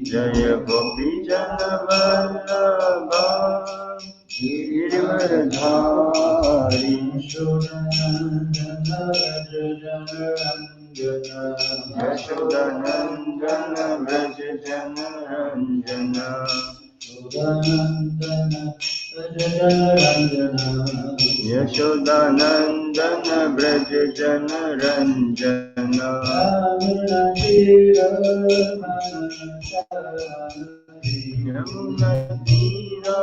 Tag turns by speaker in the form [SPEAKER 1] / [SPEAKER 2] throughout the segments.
[SPEAKER 1] Jaya Gopi Jana Vallabha Girivaradhari Yashodanandana Vraja Jana Ranjana Yashodanandana Vraja Jana Ranjana Yamuna Tira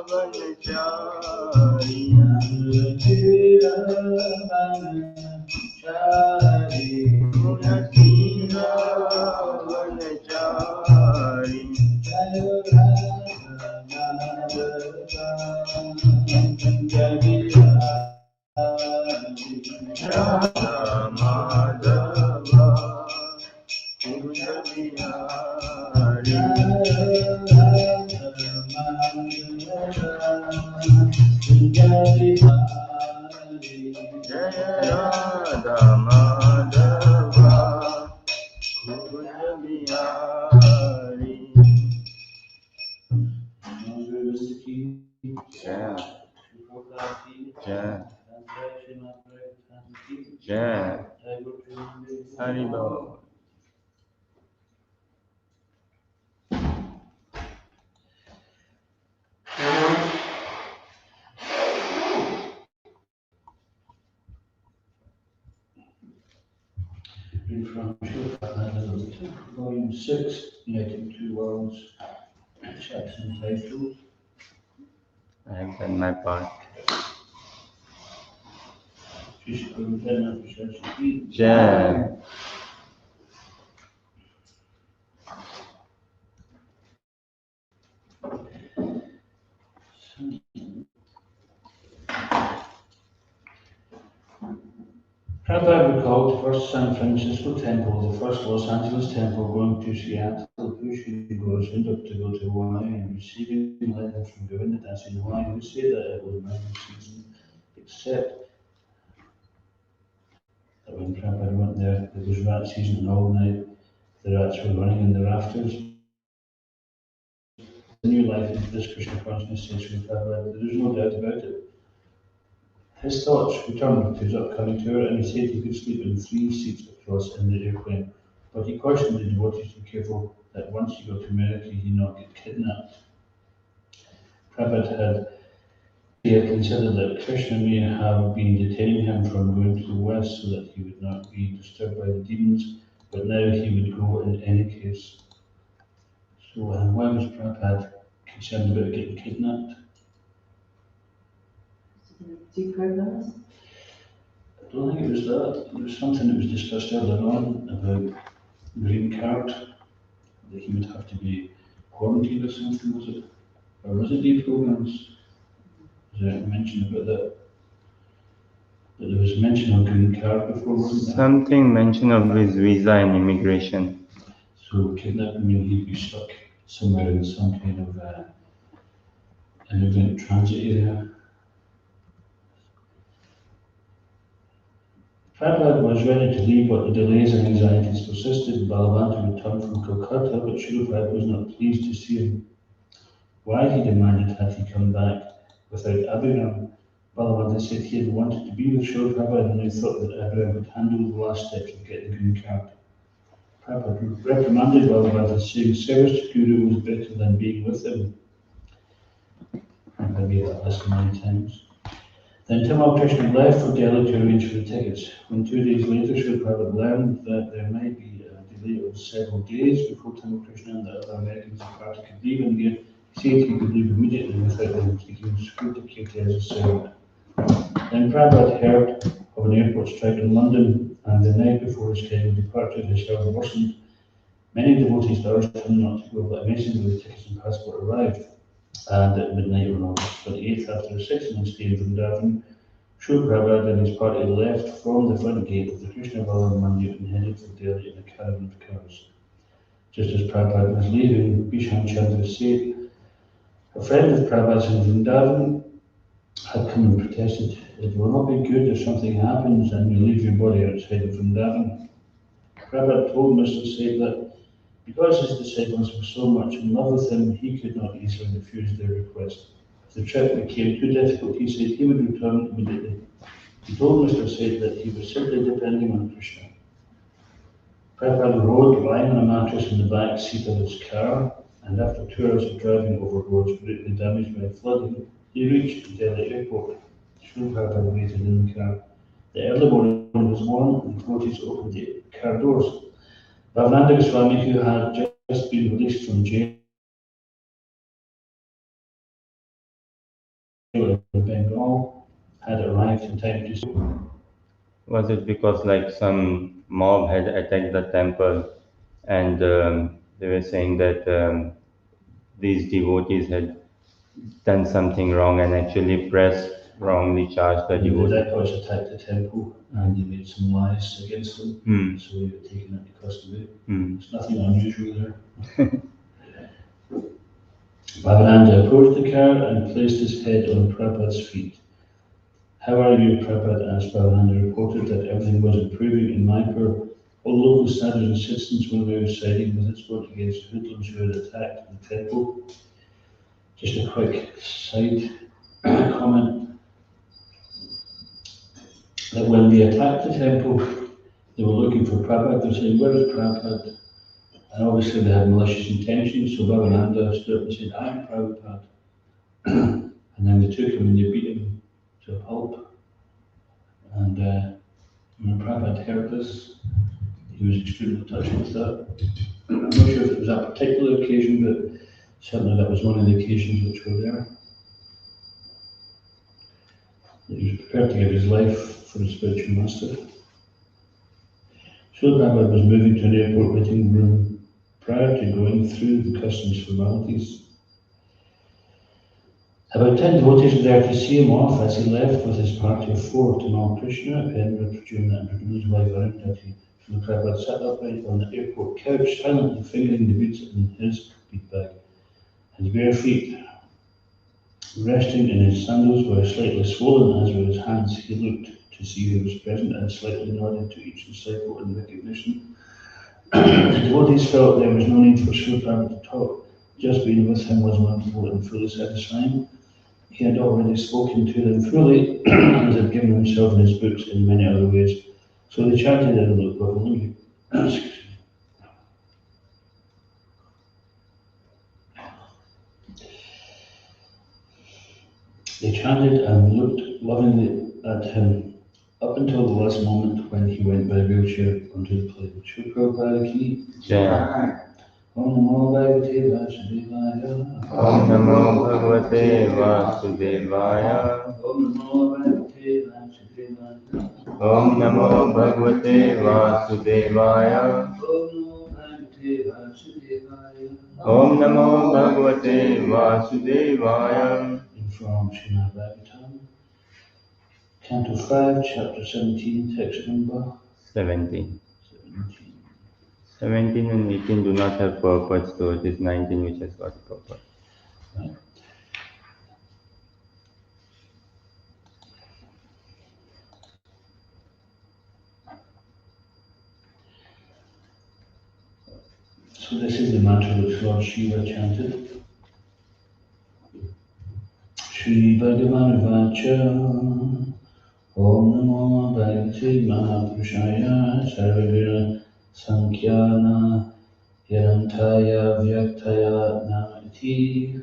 [SPEAKER 1] Vanachari Yamuna Tira Vanachari Radha Madhava Kunja Bihari Jaya Radha Madhava Kunja Bihari Jaya Jaya Jaya Haribo.
[SPEAKER 2] Read from Srimad, Volume 6, Uniting Two Worlds, chapter entitled
[SPEAKER 1] I have done my part. Jai.
[SPEAKER 2] Prabhupada recalled the first San Francisco temple, the first Los Angeles temple, going to Seattle, pushing goes to go to Hawaii and receiving letters from Govinda Dasa in Hawaii who said that it was mountain season, except that when Prabhupada went there, it was rat season and all night the rats were running in the rafters. The new life into this Krishna consciousness, says Sri Prabhupada, there is no doubt about it. His thoughts returned to his upcoming tour and he said he could sleep in 3 seats across in the airplane, but he cautioned the devotees to be careful that once he got to America he not get kidnapped. Prabhupada had considered that Krishna may have been detaining him from going to the west so that he would not be disturbed by the demons, but now he would go in any case. So why was Prabhupada concerned about getting kidnapped?
[SPEAKER 3] Decriminalized?
[SPEAKER 2] I don't think it was that. It was something that was discussed earlier on about green card, that he would have to be quarantined or something, was it? Or was it deprograms? Was there mention about that? That there was mention of green card before, wasn't there?
[SPEAKER 1] Something mention of his visa and immigration.
[SPEAKER 2] So kidnapping means he'd be stuck somewhere in some kind of immigrant transit area. Prabhupada was ready to leave, but the delays and anxieties persisted. Bhagavatam returned from Calcutta, but Srila Prabhupada was not pleased to see him. Why, he demanded, had he come back without Abhiram? Bhagavatam said he had wanted to be with Srila Prabhupada and he thought that Abhiram would handle the last steps of getting the green card. Prabhupada reprimanded Bhagavatam, saying service to Guru was better than being with him. Prabhupada made that lesson many times. Then Tamal Krishna left for Delhi to arrange for the tickets. When 2 days later Srila Prabhupada learned that there might be a delay of several days before Tamal Krishna and the other Americans of the party could leave India, he said he could leave immediately without them taking security as a servant. Then Prabhupada heard of an airport strike in London, and the night before his scheduled departure, his health worsened. Many devotees urged him not to go, but eventually the tickets and passport arrived. And at midnight on August 28th, after a 6-month stay in Vrindavan, Srila Prabhupada and his party left from the front gate of the Krishna Balaram Mandir and headed for Delhi in a caravan of cars. Just as Prabhupada was leaving, Bhisham Chandra said, a friend of Prabhupada's in Vrindavan had come and protested, it will not be good if something happens and you leave your body outside of Vrindavan. Prabhupada told Mr. Seth that because his disciples were so much in love with him, he could not easily refuse their request. If the trip became too difficult, he said he would return immediately. He told Mr. Seth that he was simply depending on Krishna. Prabhupada rode lying on a mattress in the back seat of his car, and after 2 hours of driving over roads greatly damaged by flooding, he reached Delhi airport. Srila Prabhupada waited in the car. The early morning was warm, and devotees opened the car doors. Bhavananda Goswami, who had just been released from jail in Bengal, had arrived in time to see.
[SPEAKER 1] Was it because like some mob had attacked the temple and they were saying that these devotees had done something wrong and actually pressed wrongly charged the
[SPEAKER 2] The
[SPEAKER 1] devotees?
[SPEAKER 2] dacoits attacked the temple and they made some lies against them,
[SPEAKER 1] Hmm.
[SPEAKER 2] so they were taken into custody.
[SPEAKER 1] Hmm.
[SPEAKER 2] There's nothing unusual there. Bhavananda approached the car and placed his head on Prabhupada's feet. How are you, Prabhupada? Asked Bhavananda, reported that everything was improving in Manipur. All local standards and citizens were now siding with its vote against hoodlums who had attacked the temple. Just a quick side comment that when they attacked the temple, they were looking for Prabhupada. They were saying, where is Prabhupada? And obviously they had malicious intentions, so Bhavananda stood up and said, I'm Prabhupada. And then they took him and they beat him to a pulp. And when Prabhupada heard this, he was extremely touched with that. I'm not sure if it was that particular occasion, but certainly that was one of the occasions which were there. That he was prepared to give his life for his spiritual master. Srila Prabhupada was moving to an airport waiting room prior to going through the customs formalities. About 10 devotees were there to see him off as he left with his party of 4 to Mount Krishna, Pendra, Prajuna, and Prabu's wife Arundhati. Srila Prabhupada sat upright on the airport couch, silently fingering the beads in his bead bag. His bare feet, resting in his sandals, were slightly swollen, as were his hands. He looked to see who was present and slightly nodded to each disciple in recognition. The devotees felt there was no need for Srila Prabhupada to talk. Just being with him was wonderful and fully satisfying. He had already spoken to them fully and had given himself and his books in many other ways. So they chanted and looked lovely. They chanted and looked lovingly at him up until the last moment when he went by wheelchair onto the plane. Srila Prabhupada ki
[SPEAKER 1] Jai.
[SPEAKER 2] Om Namo Bhagavate Vasudevaya.
[SPEAKER 1] Om Namo Bhagavate Vasudevaya.
[SPEAKER 2] Om Namo Bhagavate Vasudevaya.
[SPEAKER 1] Om Namo Bhagavate Vasudevaya. Om Namo Bhagavate Vasudevaya.
[SPEAKER 2] From Srimad Bhagavatam, Canto 5, Chapter 17, text number
[SPEAKER 1] 17.
[SPEAKER 2] 17.
[SPEAKER 1] 17 and 18 do not have purpose, so it is 19 which has got purpose.
[SPEAKER 2] Right. So this is the mantra which Lord Shiva chanted. Shri Bhagavan Vacha Om Namo Bhagavate Mahapurushaya Sarvaguna Sankyana Yarantaya Vyaktaya Namati.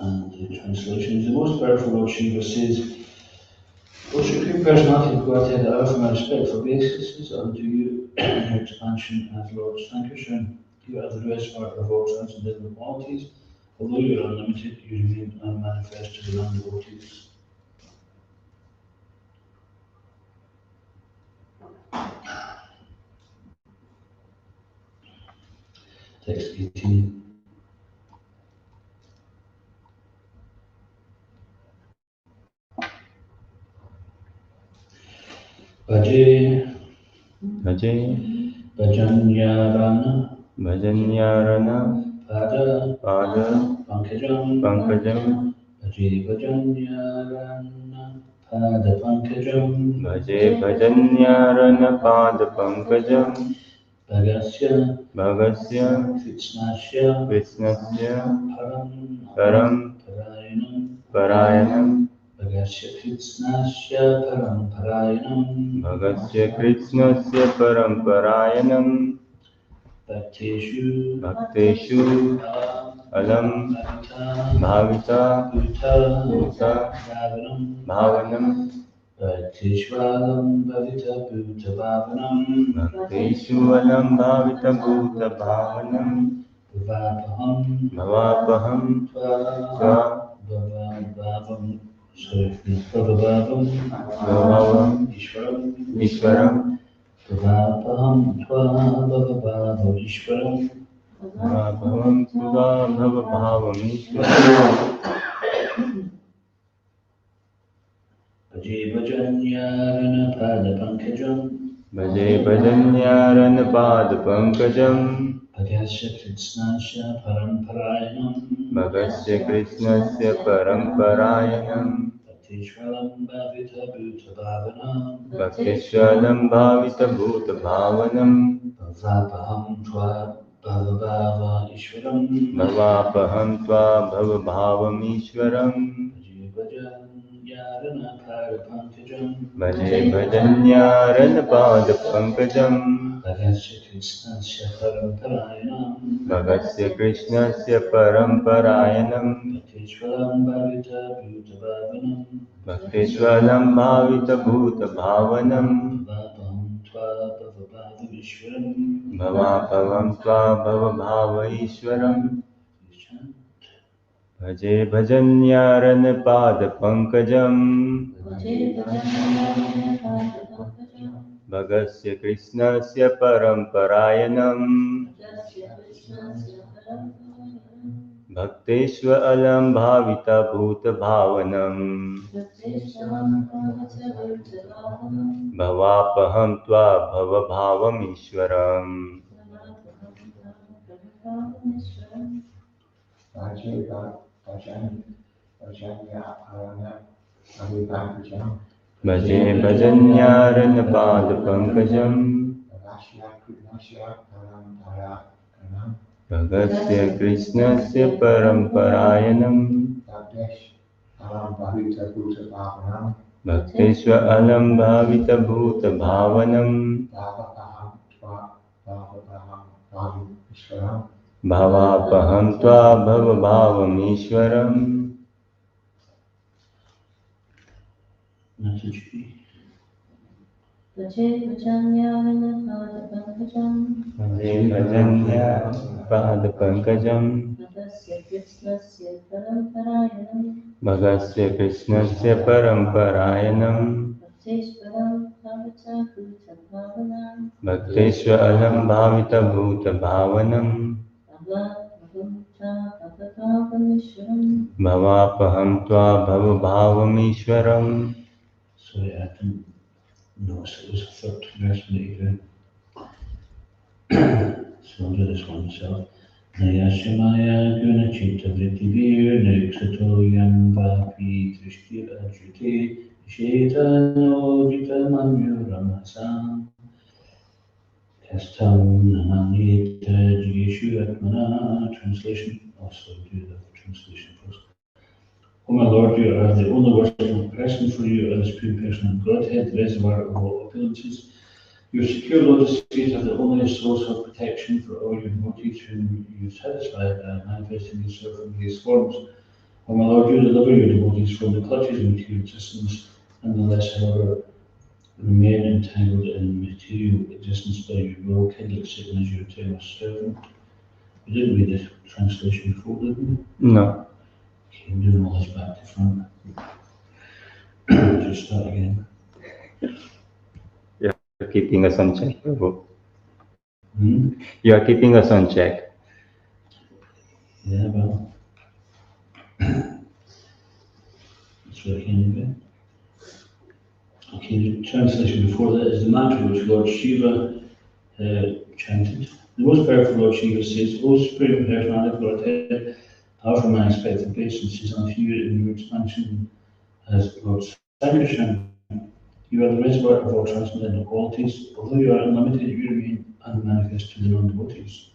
[SPEAKER 2] And the translation is the most powerful Lord Shiva says, O Supreme Personality of Godhead, I offer my respectful obeisances unto you in your expansion as Lord Sankirtan. You are the reservoir of all transcendental qualities. Although you are unlimited, you remain unmanifest to the non-devotees. Text 18. Bhaje
[SPEAKER 1] Bhaje
[SPEAKER 2] Bhajanyarana
[SPEAKER 1] Bhajanyarana
[SPEAKER 2] Pada
[SPEAKER 1] Pada
[SPEAKER 2] Pankajam
[SPEAKER 1] Pankajam
[SPEAKER 2] Bhaje Bhajanyarana Padapankajam
[SPEAKER 1] Bhaje Bhajanyaranapadapankajam Bhagasya Krishnasya Param Parayanam
[SPEAKER 2] Bhagasya Krishnasya
[SPEAKER 1] Param Parayanam
[SPEAKER 2] Bhakteshu
[SPEAKER 1] Alam Bhavita
[SPEAKER 2] Bhuta
[SPEAKER 1] Bhavanam
[SPEAKER 2] Bhakteshvalam Bhavita Bhuta Bhavanam
[SPEAKER 1] Bhakteshu Alam Bhavita Bhuta Bhavanam Bhavapaham Tva Bhavavam Ishwaram Bhavavam Tva Bhavavam Ishwaram
[SPEAKER 2] Bhaje Bhajanyarana Padapankajam
[SPEAKER 1] Bhaje Bhajanyaranapadapankajam
[SPEAKER 2] Bhagasya Krishnasya Paramparayanam
[SPEAKER 1] Bhagasya Krishnasya Paramparayanam
[SPEAKER 2] Bhakteshvalam Bhavita Bhuta Bhavanam
[SPEAKER 1] Bhakteshwalam Bhavita Bhuta Bhavanam
[SPEAKER 2] Bhavapaham Tva Bhavabhava Ishwaram
[SPEAKER 1] Bhavapaham Tva Bhavabhavam Ishwaram
[SPEAKER 2] Bhaje Bhajanyaranapadapankajam
[SPEAKER 1] Bhaje Bhajanyaranapadapankajam
[SPEAKER 2] Bhagasya Krishnasya Paramparayanam
[SPEAKER 1] Bhagasya Krishnasya Paramparayanam
[SPEAKER 2] Bhakteshvalam Bhavita Bhuta Bhavanam
[SPEAKER 1] Bhakteshwalam Bhavita Bhuta Bhavanam
[SPEAKER 2] Bhavapavam
[SPEAKER 1] Bhavapavam
[SPEAKER 2] Tva Bhavabhava Ishwaram
[SPEAKER 1] Tva Bhavabhava Ishwaram Bhaje Bhajanyaranapadapankajam Bhagasya Krishnasya Paramparayanam Bhakteshwa Alam Bhavita Bhuta Bhavanam Bhavapaham Tva Bhavabhavam Ishwaram Bhaje Bhajanyaranapadapankajam Bhagasya Krishnasya Paramparayanam Bhakteshwa Alam Bhavita Bhuta Bhavanam Bhavapaham Tva Bhavabhavam Ishwaram
[SPEAKER 2] Mataji.
[SPEAKER 3] Bhaje Bhajanyaranapadapankajam
[SPEAKER 1] Bhaje Bhajanyaranapadapankajam
[SPEAKER 3] Bhagasya Krishnasya Paramparayanam
[SPEAKER 1] Bhagasya Krishnasya Paramparayanam
[SPEAKER 3] Bhakteshvaram Bhavita Bhuta Bhavanam
[SPEAKER 1] Bhakteshwa Alam Bhavita Bhuta Bhavanam
[SPEAKER 3] Bhavapaham Tva Bhavabhavam Ishwaram
[SPEAKER 1] Bhavapaham Tva Bhavabhavam Ishwaram
[SPEAKER 2] Sorry, I didn't notice it was the third verse in the So I'll do this one myself. Nayashamaya Gunachita Vritivir Nuksato Yamba Pi Trishti Ajute Sheta Nojita Manjuramasa Kastam Namanita Jigeshu Atmana. Translation. Also do the translation first. O my Lord, you are the only worshipful person, for you are the supreme person of Godhead, the reservoir of all opulences. Your secure lotus feet are the only source of protection for all your devotees whom you satisfy by manifesting yourself in these forms. O my Lord, you deliver your devotees from the clutches of material existence, nonetheless, however, remain entangled in material existence by your will, kindle Satan as your eternal servant. We didn't read the translation before, did we?
[SPEAKER 1] No.
[SPEAKER 2] Okay, I'm doing all this back to front. Just start again.
[SPEAKER 1] You're keeping us on check, Prabhu.
[SPEAKER 2] Hmm?
[SPEAKER 1] You are keeping us on check.
[SPEAKER 2] Yeah, well. Let's look anyway. Okay, the translation before that is the mantra which Lord Shiva chanted. The most powerful Lord Shiva says, O Supreme Personality of Godhead, powerful my expected obeisance is unto you in your expansion as Lord Sankarshan, you are the reservoir of all transcendental qualities. Although you are unlimited, you remain unmanifest to the non-devotees.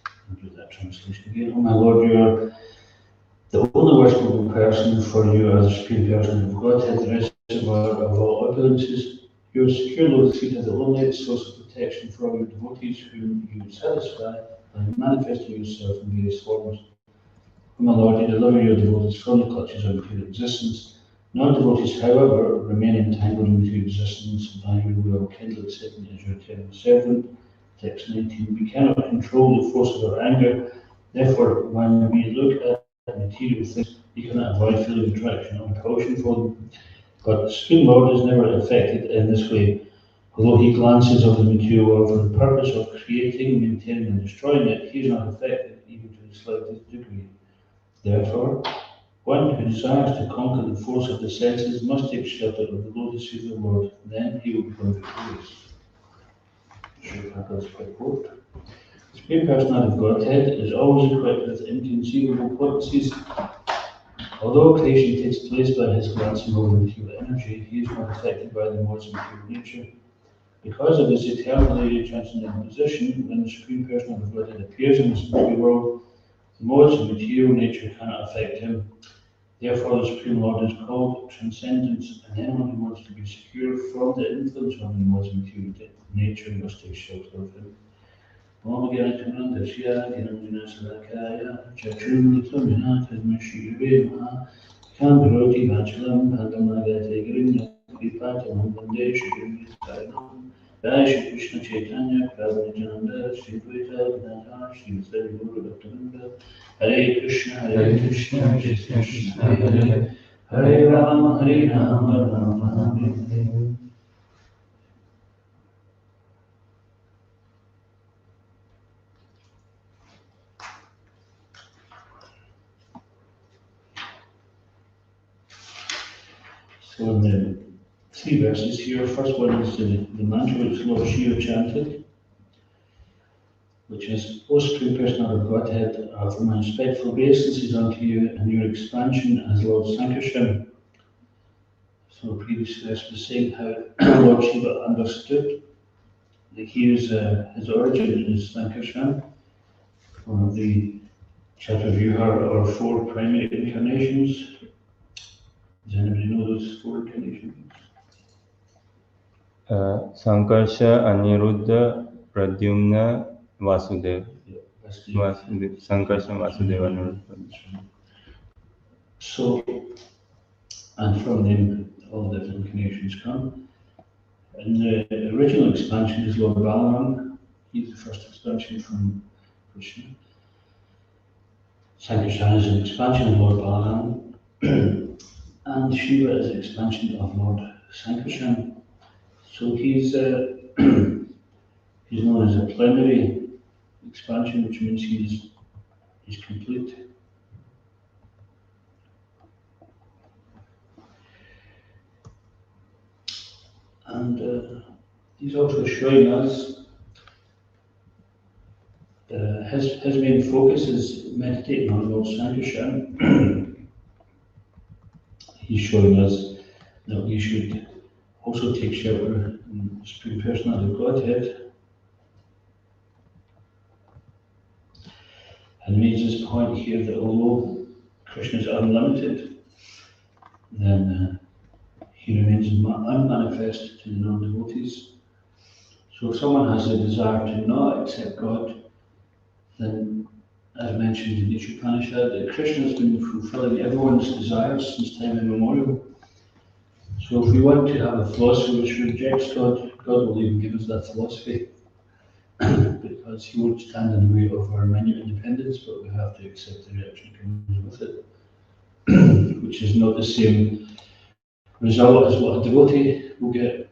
[SPEAKER 2] I'll do that translation again. Oh my Lord, you are the only worshipable person, for you are the Supreme Person of Godhead, the reservoir of all opulences. Your secure lotus feet are the only source of protection for all your devotees, whom you satisfy by manifesting yourself in various forms. O my Lord, you deliver your devotees from the clutches of material existence. Non-devotees, however, remain entangled in material existence by your will, kindled Satan as your eternal servant. Text 19. We cannot control the force of our anger. Therefore, when we look at material things, we cannot avoid feeling attraction or repulsion for them. But the Supreme Lord is never affected in this way. Although he glances over the material world for the purpose of creating, maintaining, and destroying it, he is not affected even to the slightest degree. Therefore, one who desires to conquer the force of the senses must take shelter of the lotus feet of the Lord. Then he will become victorious. Prabhupada's quick quote. The Supreme Personality of Godhead is always equipped with inconceivable potencies. Although creation takes place by his glancing over material energy, he is not affected by the modes of material nature. Because of his eternally transcendental position, when the Supreme Personality of Godhead appears in this material world, the modes of material nature cannot affect him. Therefore, the Supreme Lord is called Transcendence, and anyone who wants to be secure from the influence of the modes of material nature must take shelter of him. Om Gyanatamanda Shya Gyanamjana Salakaya Chakrumritamina Kadmashiri Maha Kambhiroti Vachalam Pandamagate Grimya Kripatam Vande Shri Saranam Jai Shri Krishna Chaitanya Prabhu Nityananda Shri Dvaita Vedanta Shri Sri Guru Bhaktivinoda Hare Krishna Krishna Krishna Hare Hare Hare Rama Rama Hare. So in the three verses here, first one is the mantra which Lord Shiva chanted, which is, O Supreme Personality of Godhead, I offer my respectful obeisances unto you and your expansion as Lord Sankarshan. So the previous verse was saying how Lord Shiva understood that his origin is Sankarshan, one of the Chaturvyuha or four primary incarnations. Does anybody know those four incarnations?
[SPEAKER 1] Sankarsha, Aniruddha, Pradyumna, Vasudeva.
[SPEAKER 2] Yeah,
[SPEAKER 1] Sankarsha, Vasudeva, Aniruddha.
[SPEAKER 2] So, and from them all the different incarnations come. And the original expansion is Lord Balaram. He's the first expansion from Krishna. Sankarshan is an expansion of Lord Balaram. And Shiva is an expansion of Lord Sankarshan. So he's he's known as a plenary expansion, which means he's complete. And he's also showing us his main focus is meditating on Lord Sankarshan. He's showing us that we should also take shelter in the Supreme Personality of Godhead. And he makes this point here that although Krishna is unlimited, then he remains unmanifest to the non-devotees. So if someone has a desire to not accept God, then, as mentioned in the Upanishad, that Krishna has been fulfilling everyone's desires since time immemorial. So if we want to have a philosophy which rejects God, God will even give us that philosophy. Because he won't stand in the way of our minute independence, but we have to accept the reaction that comes with it, which is not the same result as what a devotee will get.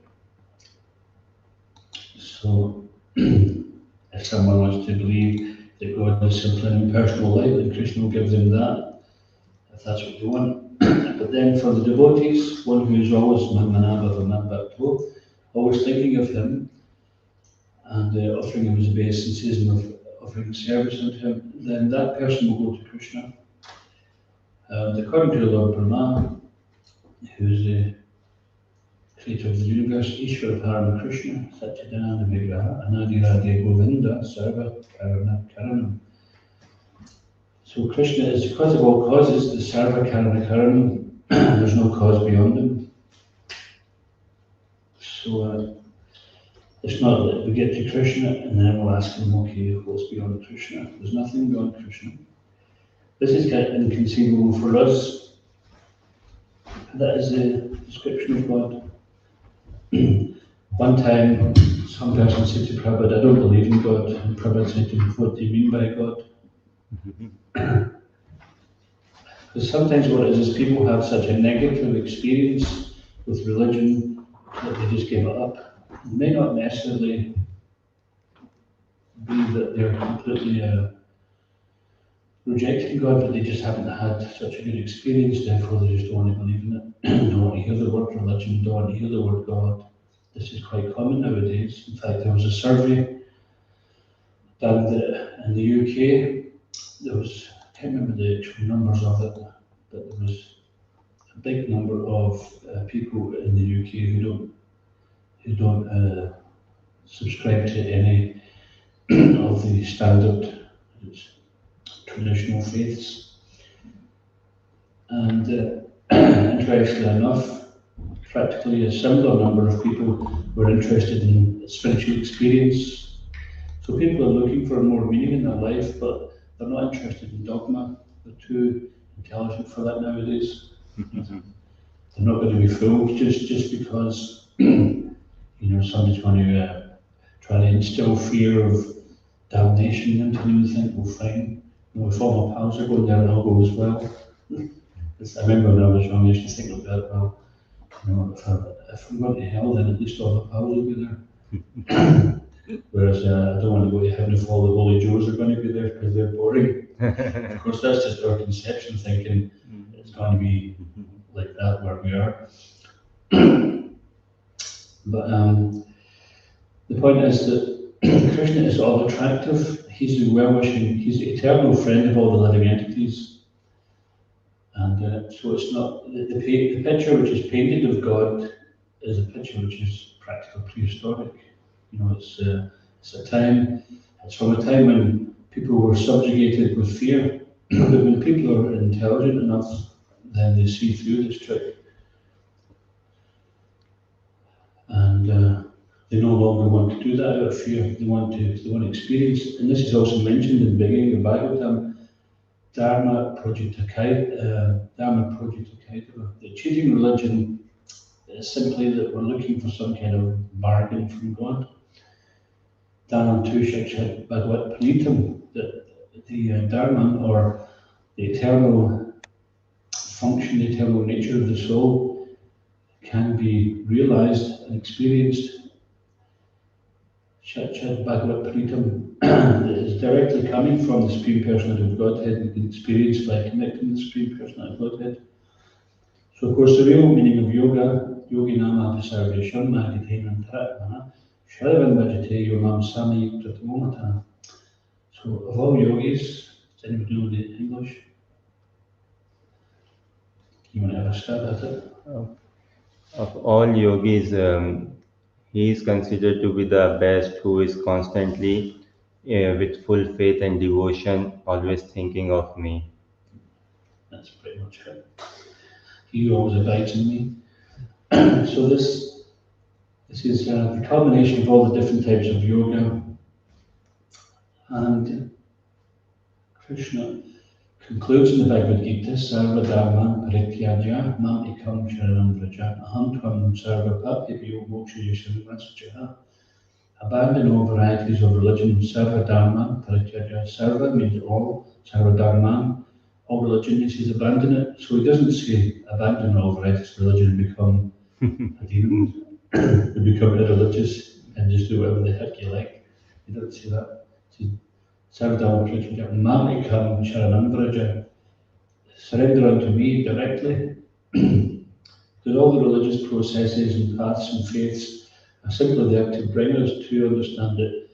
[SPEAKER 2] So, if someone wants to believe that God is simply an impersonal light, then Krishna will give them that, if that's what they want. But then for the devotees, one who is always Manmanabhava Madbhakto, always thinking of him, and offering him his obeisances and offering service unto him, then that person will go to Krishna. And according to the Lord Prana, who is the creator of the universe, Ishvara Param Krishna, Satchidananda Vigraha, Anadi Radhe Govinda, Sarva Karana Karanam. So Krishna is the cause of all causes, the Sarva Karana Karanam. There's no cause beyond him. So it's not that we get to Krishna and then we'll ask him, okay, what's beyond Krishna? There's nothing beyond Krishna. This is kind of inconceivable for us. That is the description of God. One time, some person said to Prabhupada, I don't believe in God. And Prabhupada said to him, what do you mean by God? Because sometimes what it is people have such a negative experience with religion that they just give it up. It may not necessarily be that they're completely rejecting God, but they just haven't had such a good experience, therefore they just don't want to believe in it. Don't want to hear the word religion, don't want to hear the word God. This is quite common nowadays. In fact, there was a survey done in the UK. There was, I can't remember the actual numbers of it, but there was a big number of people in the UK who don't subscribe to any of the standard traditional faiths. And interestingly enough, practically a similar number of people were interested in spiritual experience. So people are looking for more meaning in their life, but they're not interested in dogma. They're too intelligent for that nowadays. They're not going to be fooled just because somebody's going to try to instill fear of damnation into them and think, well, fine, if all my pals are going there, and I'll go as well. I remember when I was young, I used to think like that, well, if I'm going to hell, then at least all my pals will be there. Whereas I don't want to go to heaven if all the holy Joes are going to be there because they're boring. Of course, that's just our conception, thinking it's going to be like that where we are. But the point is that Krishna is all attractive. He's the well-wishing, he's the eternal friend of all the living entities. And so it's not, the picture which is painted of God is a picture which is practically prehistoric. It's from a time when people were subjugated with fear. But when people are intelligent enough, then they see through this trick. And they no longer want to do that out of fear. They want to experience, and this is also mentioned in the beginning of Bhagavatam, Dharma Projitakaitava. The cheating religion is simply that we're looking for some kind of bargain from God. Dharma Tushak Bhagavat Panitam, that the Dharma, or the eternal function, the eternal nature of the soul, can be realized and experienced. Shat Bhagavat Pritam is directly coming from the Supreme Personality of Godhead and can be experienced by connecting the Supreme Personality of Godhead. So, of course, the real meaning of yoga, yogi nama pasarve sharma gitena taratmana, sharavan vajate yomam sami yuktatamomata. So, of all yogis, does anybody know the English? You want to have a stab at it?
[SPEAKER 1] Of all yogis, he is considered to be the best, who is constantly, with full faith and devotion, always thinking of me.
[SPEAKER 2] That's pretty much it. He always abides in me. So this is the culmination of all the different types of yoga. And Krishna concludes in the Bhagavad Gita, Sarva Dharman Parityajya Mam Ekam Sharanam Vraja Aham Tvam Sarva Papibhyo Moksha Yashanvasachaha. Abandon all varieties of religion. Sarva Dharman Parityajya. Sarva means all. Sarva Dharman, all religion. He says abandon it. So he doesn't say abandon all varieties of religion and become a demon. To become irreligious and just do whatever the heck you like. He doesn't say that. He says, Mamikam Sharanam, surrender unto me directly. Because all the religious processes and paths and faiths are simply there to bring us to understand that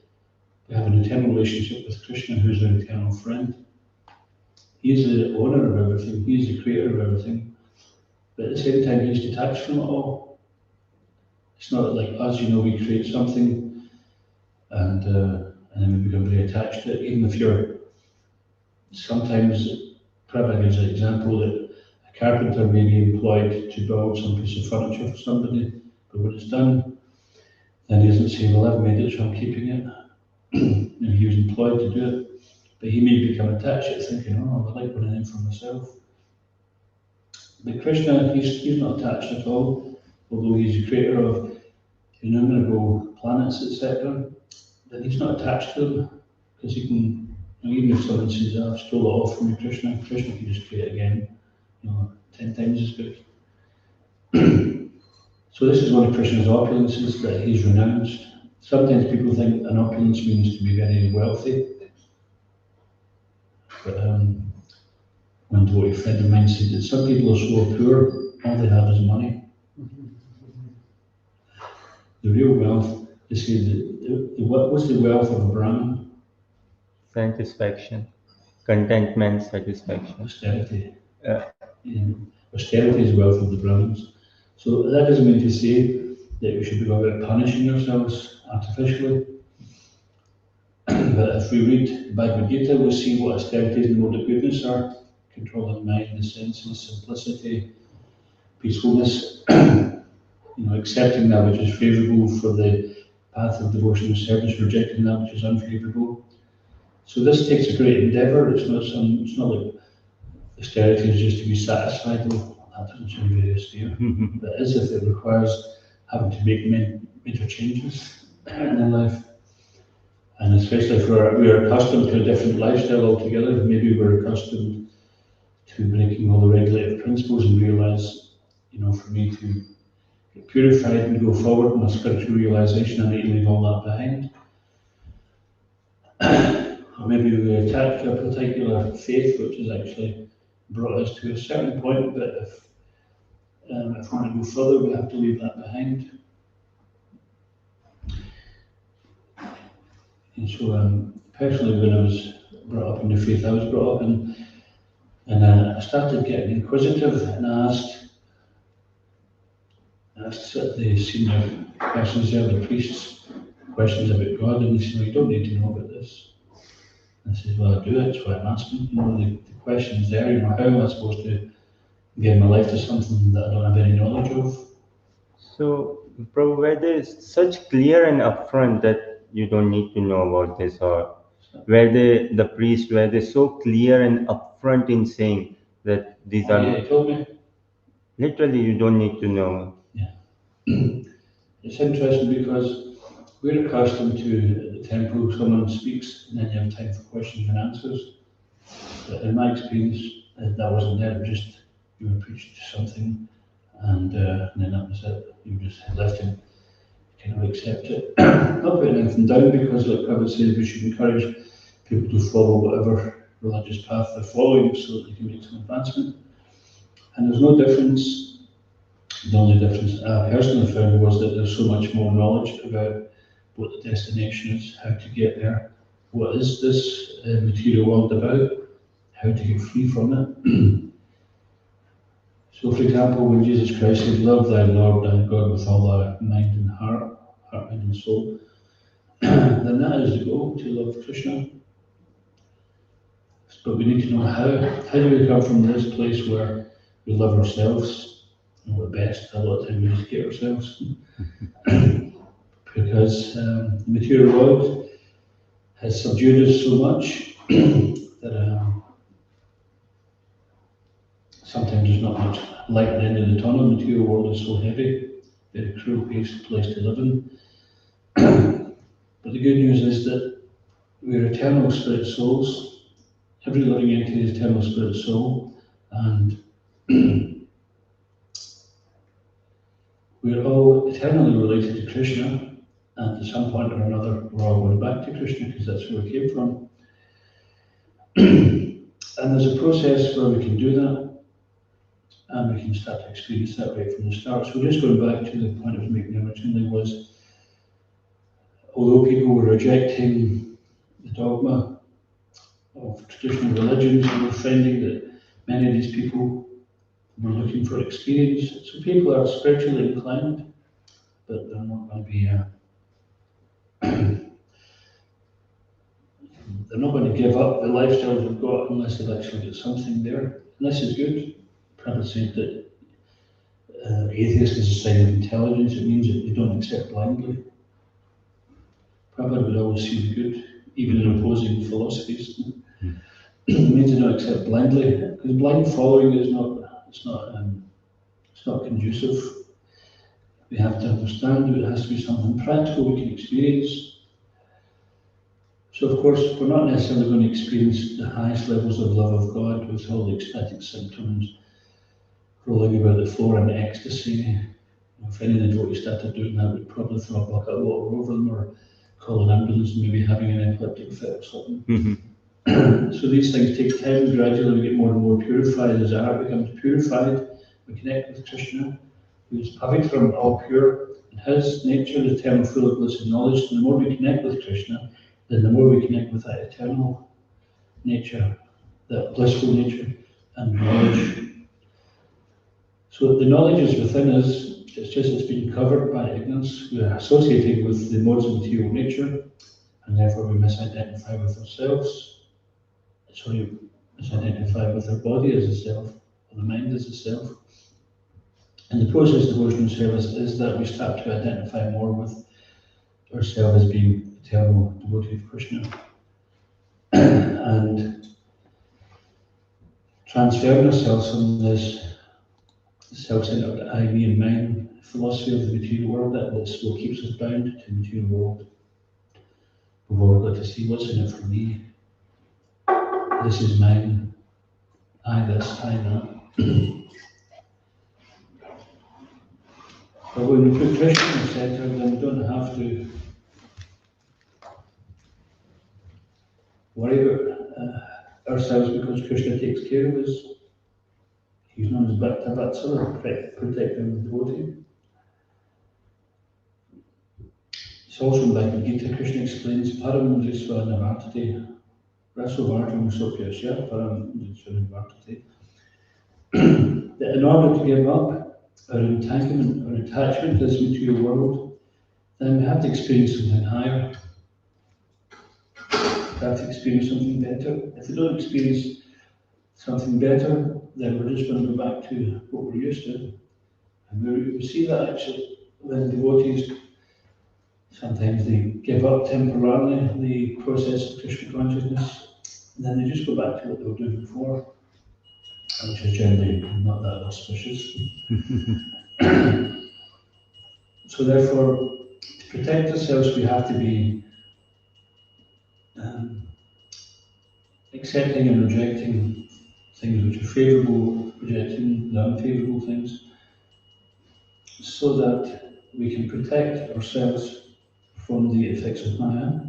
[SPEAKER 2] we have an eternal relationship with Krishna, who's our eternal friend. He's the owner of everything, he's the creator of everything, but at the same time he's detached from it all. It's not like us, we create something and then we become very attached to it. Even if you're sometimes, Prabhupada gives an example that a carpenter may be employed to build some piece of furniture for somebody, but when it's done, then he doesn't say, well, I've made it, so I'm keeping it. He was employed to do it, but he may become attached to it, thinking, oh, I like one of them for myself. But Krishna, he's not attached at all, although he's the creator of innumerable planets, etc. But he's not attached to them, because he can, even if someone says, I've stole it off from you, Krishna can just create again, 10 times as big. So this is one of Krishna's opulences that he's renounced. Sometimes people think an opulence means to be very wealthy. But one devotee friend of mine said that some people are so poor, all they have is money. The real wealth, they say, what's the wealth of a Brahmin?
[SPEAKER 1] Satisfaction, contentment, satisfaction.
[SPEAKER 2] Austerity.
[SPEAKER 1] Uh,
[SPEAKER 2] Austerity is wealth of the Brahmins. So that doesn't mean to say that we should be about punishing ourselves artificially. But if we read Bhagavad Gita, we'll see what austerities and mode of goodness are. Controlling mind, the senses, simplicity, peacefulness, accepting that which is favourable for the path of devotional service, rejecting that which is unfavourable. So this takes a great endeavour. It's not like austerity is just to be satisfied with. That doesn't sound very austere. But as if it requires having to make major changes in their life. And especially if we are accustomed to a different lifestyle altogether, maybe we're accustomed to breaking all the regulative principles and realise, for me to get purified and go forward in a spiritual realisation, I need to leave all that behind. Or maybe we attach to a particular faith which has actually brought us to a certain point, but if we want to go further, we have to leave that behind. And so, personally, when I was brought up in the faith I was brought up in, and I started getting inquisitive, and I asked the senior persons there, the priests, questions about God, and they said, well, you don't need to know about this. And I said, well, I do, that's why I'm asking. The question's there, how am I supposed to give my life to something that I don't have any knowledge of?
[SPEAKER 1] So, Prabhupada is such clear and upfront that you don't need to know about this, or where the priests were they so clear and upfront in saying that these are
[SPEAKER 2] Yeah, he told me.
[SPEAKER 1] literally you don't need to know.
[SPEAKER 2] Yeah. It's interesting because we're accustomed to at the temple, someone speaks and then you have time for questions and answers. But in my experience, that wasn't there. It was just you were preached something and then that was it. You just left him kind of accept it. Not putting anything down because, like Prabhupada says, we should encourage people to follow whatever religious path they're following so that they can make some advancement. And there's no difference. The only difference I personally found was that there's so much more knowledge about what the destination is, how to get there, what is this material world about, how to get free from it. So, for example, when Jesus Christ said, love thy Lord thy God with all thy mind and heart, mind and soul, then that is the goal, to love Krishna. But we need to know how. How do we come from this place where we love ourselves? At best, a lot of times we just get ourselves. Because the material world has subdued us so much that sometimes there's not much light at the end of the tunnel. The material world is so heavy, very cruel place to live in. But the good news is that we're eternal spirit souls. Every living entity is eternal spirit soul, and we're all eternally related to Krishna, and at some point or another, we're all going back to Krishna because that's where we came from. And there's a process where we can do that, and we can start to experience that right from the start. So just going back to the point I was making originally was, although people were rejecting the dogma of traditional religions, we were finding that many of these people were looking for experience. So people are spiritually inclined, but they're not going to be. They're not going to give up the lifestyle they've got unless they've actually got something there. And this is good. Prabhupada said that atheist is a sign of intelligence. It means that they don't accept blindly. Prabhupada would always see the good, even in opposing philosophies. It means they don't accept blindly, because blind following is it's not conducive. We have to understand that it has to be something practical we can experience. So of course, we're not necessarily going to experience the highest levels of love of God with all the ecstatic symptoms, rolling about the floor in ecstasy. If any of the devotees started doing that, we'd probably throw a bucket of water over them or call an ambulance and maybe having an epileptic fit or something. So these things take time. Gradually we get more and more purified. As our heart becomes purified, we connect with Krishna, who is Pavitram, all pure. And his nature is eternal, full of bliss and knowledge. And the more we connect with Krishna, then the more we connect with that eternal nature, that blissful nature and knowledge. So the knowledge is within us. It's just it's been covered by ignorance. We are associated with the modes of material nature, and therefore we misidentify with ourselves. Sorry, misidentify with our body as a self, or the mind as a self. And the process of devotional service is that we start to identify more with ourselves as being eternal devotee of Krishna, and transferring ourselves from this self-centered I, me, and mine philosophy of the material world that will keeps us bound to the material world. We've all got to see what's in it for me. This is mine. I this, I that. But when we put Krishna in the center, then we don't have to worry about ourselves because Krishna takes care of us. He's known as Bhakta Vatsala, protector of the devotee. It's also in Bhagavad Gita, Krishna explains Param Drisva Navartate, Rasovartam Sopyasya, Param Drisva Navartate. That in order to give up our entanglement, our attachment to this material world, then we have to experience something higher. We have to experience something better. If we don't experience something better, then we're just going to go back to what we're used to. And we see that actually when devotees, sometimes they give up temporarily the process of Krishna consciousness, and then they just go back to what they were doing before, which is generally not that auspicious. So therefore, to protect ourselves, we have to be accepting and rejecting things which are favourable, rejecting the unfavourable things, so that we can protect ourselves from the effects of Maya.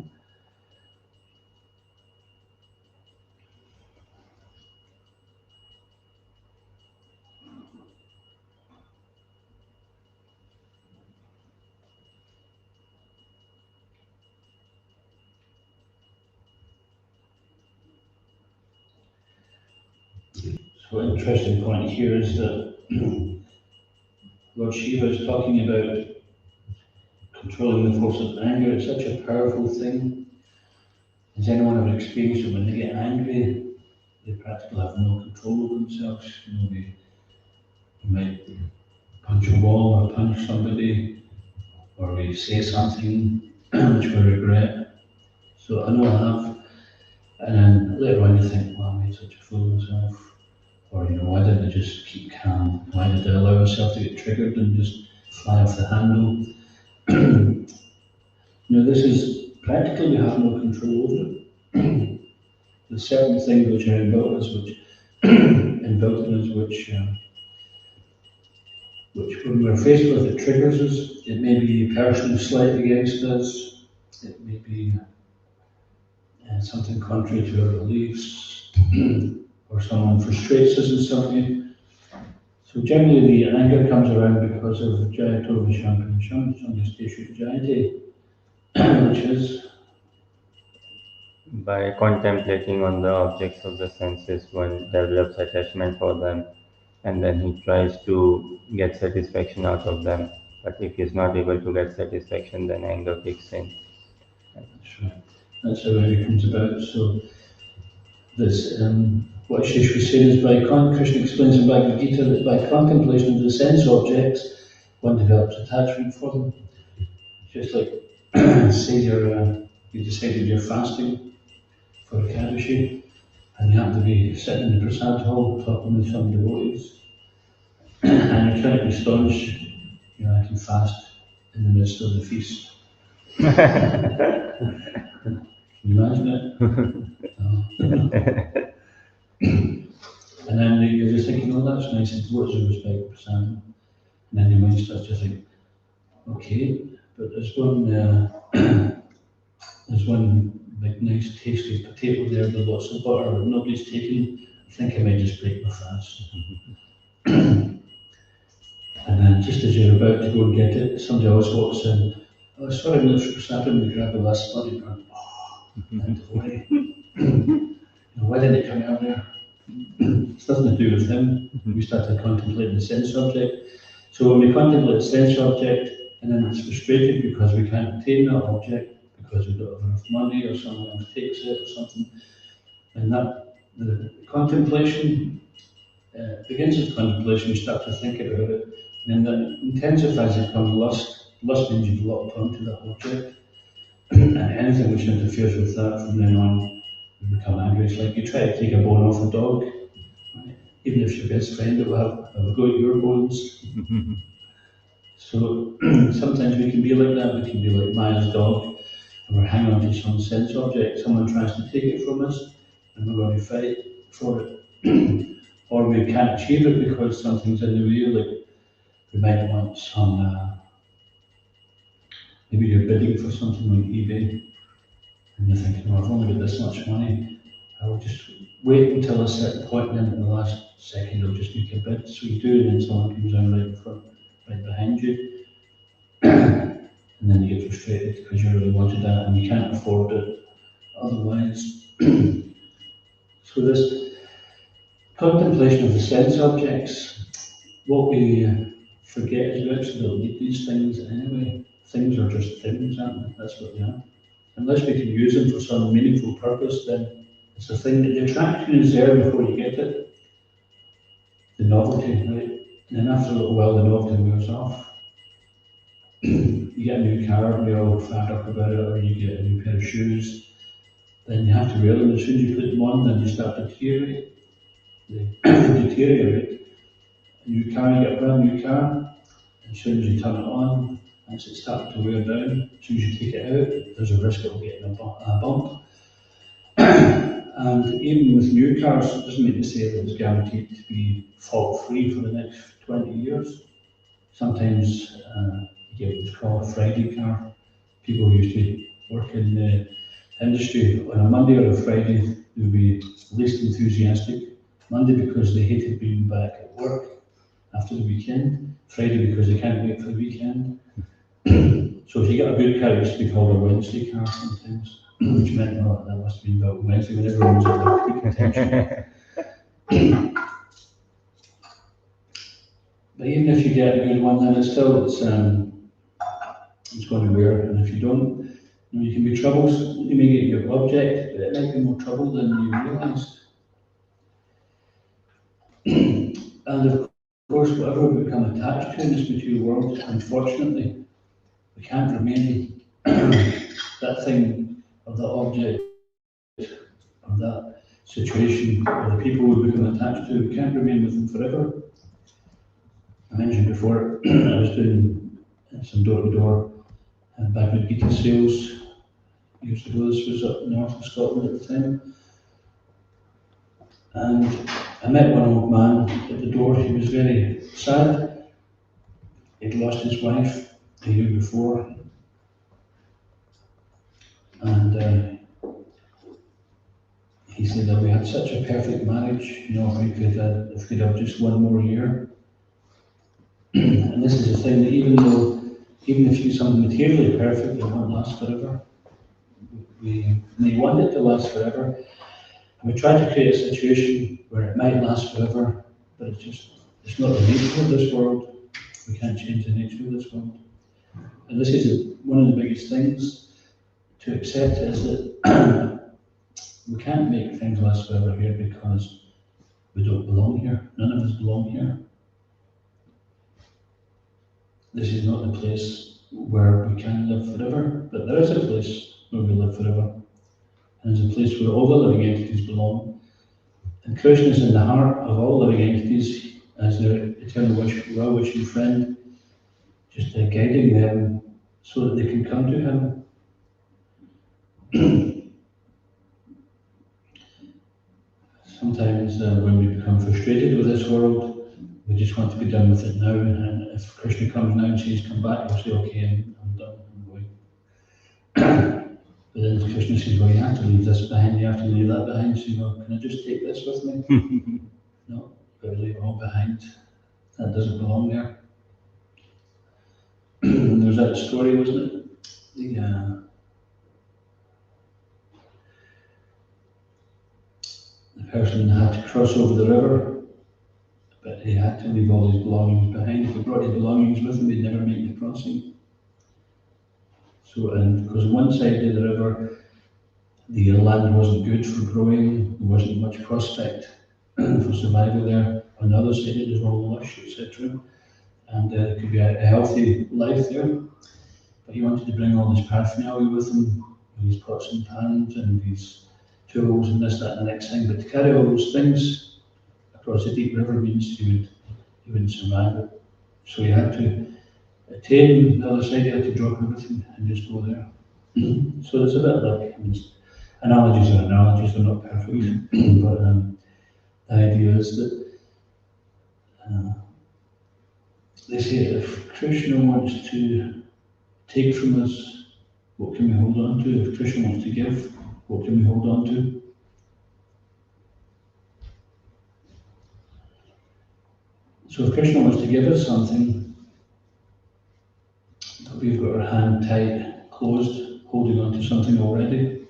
[SPEAKER 2] So an interesting point here is that Lord Shiva is talking about controlling the force of anger. It's such a powerful thing. Has anyone ever experienced it when they get angry? They practically have no control of themselves. They might punch a wall or punch somebody, or we say something which we regret. So I know I have. And then later on you think, well, I made such a fool of myself. Or, why didn't I just keep calm? Why did I allow myself to get triggered and just fly off the handle? This is practically we have no control over it. There's certain things which are inbuilt in us, which when we're faced with, it triggers us. It may be a personal slight against us. It may be something contrary to our beliefs, or someone frustrates us in some way. So generally the anger comes around because of Jayato Vishankam Shamasteshu Jayate, which is
[SPEAKER 1] By contemplating on the objects of the senses, one develops attachment for them, and then he tries to get satisfaction out of them But if he's not able to get satisfaction, then anger kicks in.
[SPEAKER 2] That's right. That's how it comes about. So this, what Shish was saying is Krishna explains in Bhagavad Gita that by contemplation of the sense objects, one develops attachment for them. Just like, say you decided you're fasting for Ekadashi, and you have to be sitting in the prasad hall talking with some devotees, and you're trying to be staunch, I can fast in the midst of the feast. Can you imagine it? And then you're just thinking, oh, that's nice, and what's the respect for Sam? And then your mind starts to think, okay, but there's one big nice tasty potato there with lots of butter that nobody's taken. I think I might just break my fast. And then just as you're about to go and get it, somebody else walks in. Oh, sorry, I'm not for Saturn, we grab the last bloody burn. Oh, and away. Why didn't it come earlier? It's nothing to do with him. We start to contemplate the sense object. So when we contemplate the sense object, and then it's frustrated because we can't obtain that object, because we don't have enough money, or someone else takes it, or something, and that the contemplation begins with contemplation. You start to think about it, and then that intensifies it becomes lust. Lust means you've locked onto that object, and anything which interferes with that from then on, you become angry. It's like you try to take a bone off a dog, right? Even if your best friend will have a go at your bones. So sometimes we can be like that. We can be like Maya's dog, and we're hanging on to some sense object. Someone tries to take it from us, and we're going to fight for it. Or we can't achieve it because something's in the way, like we might want some, maybe you're bidding for something on eBay, and you're thinking, well, I've only got this much money, I'll just wait until a certain point, and then at the last second I'll just make a bid. So you do, and then someone comes down right in front, right behind you, and then you get frustrated because you really wanted that and you can't afford it otherwise. So this contemplation of the sense objects, what we forget is we actually don't need these things anyway. Things are just things, aren't they? That's what they are. Unless we can use them for some meaningful purpose, then it's the thing that the attraction is there before you get it. The novelty, right? And then after a little while, the novelty wears off. You get a new car and you're all fired up about it, or you get a new pair of shoes, then you have to wear them. As soon as you put them on, then you start to deteriorate. They deteriorate. A new car, you get a brand new car, and as soon as you turn it on, as it's starting to wear down, as soon as you take it out, there's a risk of getting a bump. And even with new cars, it doesn't mean to say that it's guaranteed to be fault-free for the next 20 years. Sometimes you get what's called a Friday car. People who used to work in the industry on a Monday or a Friday, they would be least enthusiastic. Monday because they hated being back at work after the weekend. Friday because they can't wait for the weekend. So if you got a good car, it used to be called a Wednesday car sometimes, which meant, oh, that must have been about Wednesday when everyone was at their peak attention. But even if you get a good one, then it's going to wear, and if you don't, you can be troubled. You may get your object, but it might be more trouble than you realised. And of course, whatever we become attached to in this material world, unfortunately, we can't remain that thing, or that object, or that situation, or the people we become attached to, we can't remain with them forever. I mentioned before, I was doing some door-to-door Bhagavad Gita sales years ago. This was up north of Scotland at the time. And I met one old man at the door. He was very sad. He'd lost his wife the year before. And he said that we had such a perfect marriage, if we could have just one more year. And this is the thing, that even if you something materially perfect, it won't last forever. We may want it to last forever. And we try to create a situation where it might last forever, but it's not the nature of this world. We can't change the nature of this world. And this is one of the biggest things to accept, is that we can't make things last forever here because we don't belong here. None of us belong here. This is not the place where we can live forever, but there is a place where we live forever. And there's a place where all the living entities belong. And Krishna is in the heart of all living entities as their eternal well-wishing friend, just guiding them so that they can come to him. Sometimes when we become frustrated with this world, we just want to be done with it now. And if Krishna comes now and says, come back, we'll say, okay, I'm done, I'm going. But then Krishna says, well, you have to leave this behind, you have to leave that behind. So, can I just take this with me? No, you've got to leave it all behind. That doesn't belong there. There's that story, wasn't it? The person had to cross over the river, but he had to leave all his belongings behind. If he brought his belongings with him, he'd never make the crossing. So, and because on one side of the river, the land wasn't good for growing, there wasn't much prospect for survival there. On the other side, it was all lush, etc. And there could be a healthy life there. But he wanted to bring all his paraphernalia with him, his pots and pans and his tools and this, that, and the next thing. But to carry all those things across the deep river means he wouldn't survive it. So he had to attain the other side, he had to drop everything and just go there. So it's a bit like, analogies are analogies, they're not perfect. But the idea is that they say if Krishna wants to take from us, what can we hold on to? If Krishna wants to give, what can we hold on to? So if Krishna wants to give us something, but we've got our hand tight, closed, holding on to something already,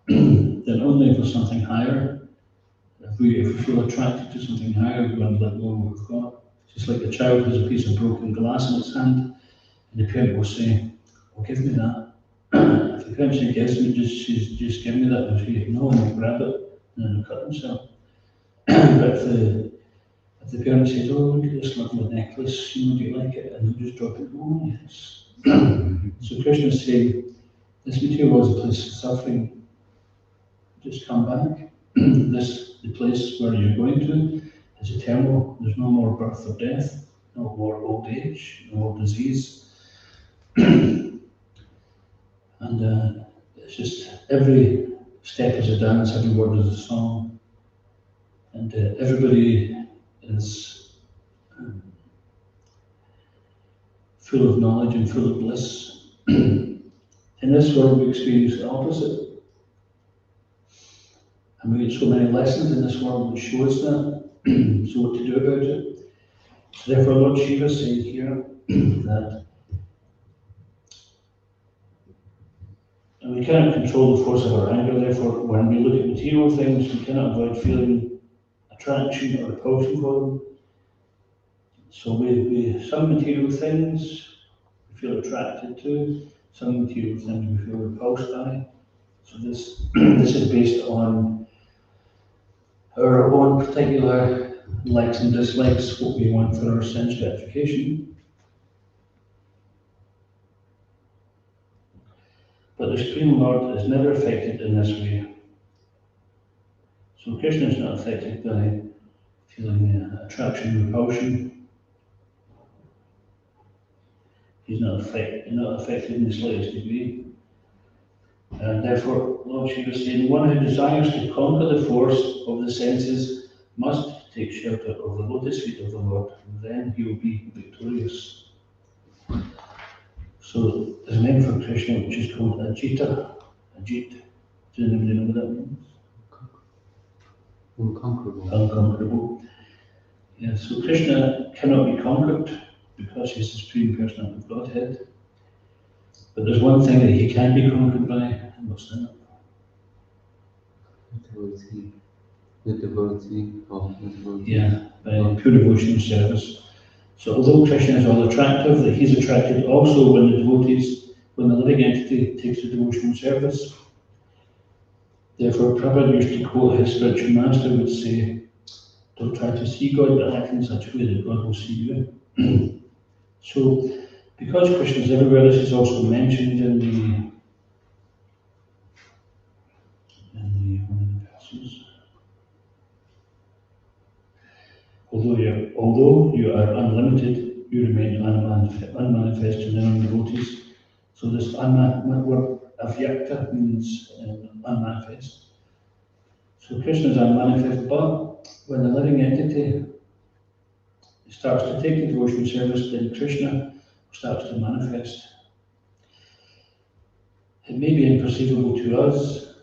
[SPEAKER 2] then only if there's something higher, if we feel attracted to something higher, we're going to let go of what we've got. Just like a child has a piece of broken glass in its hand, and the parent will say, well, give me that. If the parent says, gives me, just give me that, they'll say, no, and they'll grab it, and then they'll cut themselves. But if the parent says, oh, look at this lovely necklace, do you like it? And they'll just drop it, oh, yes. So Krishna's saying, this material world is a place of suffering. Just come back. The place where you're going to is eternal. There's no more birth or death, no more old age, no more disease. And it's just every step is a dance, every word is a song. And everybody is full of knowledge and full of bliss. In this world we experience the opposite. And we get so many lessons in this world that show us that. So what to do about it? So therefore Lord Shiva said here that we cannot control the force of our anger, therefore when we look at material things we cannot avoid feeling attraction or repulsion for them. So we some material things we feel attracted to, some material things we feel repulsed by. So this is based on our own particular likes and dislikes, what we want for our sense gratification. But the Supreme Lord is never affected in this way. So Krishna is not affected by feeling attraction, repulsion. He's not affected in the slightest degree. And therefore, Lord Shiva is saying, one who desires to conquer the force of the senses must take shelter of the lotus feet of the Lord, and then he will be victorious. So there's a name for Krishna which is called Ajita. Ajit. Does anybody know what that means?
[SPEAKER 4] Unconquerable.
[SPEAKER 2] Unconquerable. Yeah, so Krishna cannot be conquered because he's the Supreme Personality of Godhead. But there's one thing that he can be conquered by, and what's that?
[SPEAKER 4] The devotee of the devotee.
[SPEAKER 2] Yeah, by pure devotional service. So although Krishna is all attractive, that he's attracted also when the living entity takes the devotional service. Therefore, Prabhupada used to quote his spiritual master would say, don't try to see God, but act in such a way that God will see you. So, because Krishna is everywhere, this is also mentioned in one of the verses. Although you are unlimited, you remain unmanifest to non-devotees. So this word avyakta means unmanifest. So Krishna is unmanifest, but when the living entity starts to take the devotional service, then Krishna starts to manifest. It may be imperceivable to us,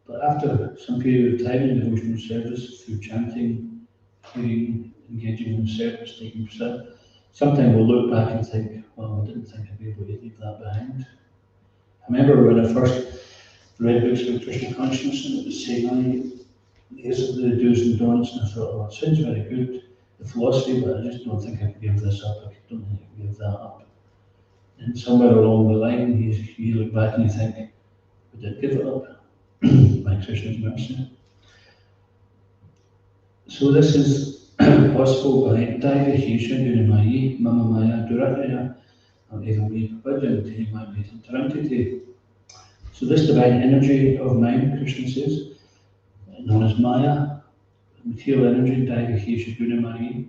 [SPEAKER 2] but after some period of time in devotional service, through chanting, praying, engaging in service, taking prasad, sometimes we'll look back and think, well, I didn't think I'd be able to leave that behind. I remember when I first read books about Krishna consciousness, and it was saying, these are the do's and don'ts, and I thought, oh, it sounds very good, the philosophy, but I just don't think I could give this up, I don't think I could give that up. And somewhere along the line, you look back and you think, we did give it up, by Krishna's mercy. So this is possible by Daivahisha Gunamayi Mama Maya Durataya Evami Vajanti Magnetan Tarantiti. So this divine energy of mind, Krishna says, known as Maya, material energy, Daivahisha Gunamayi,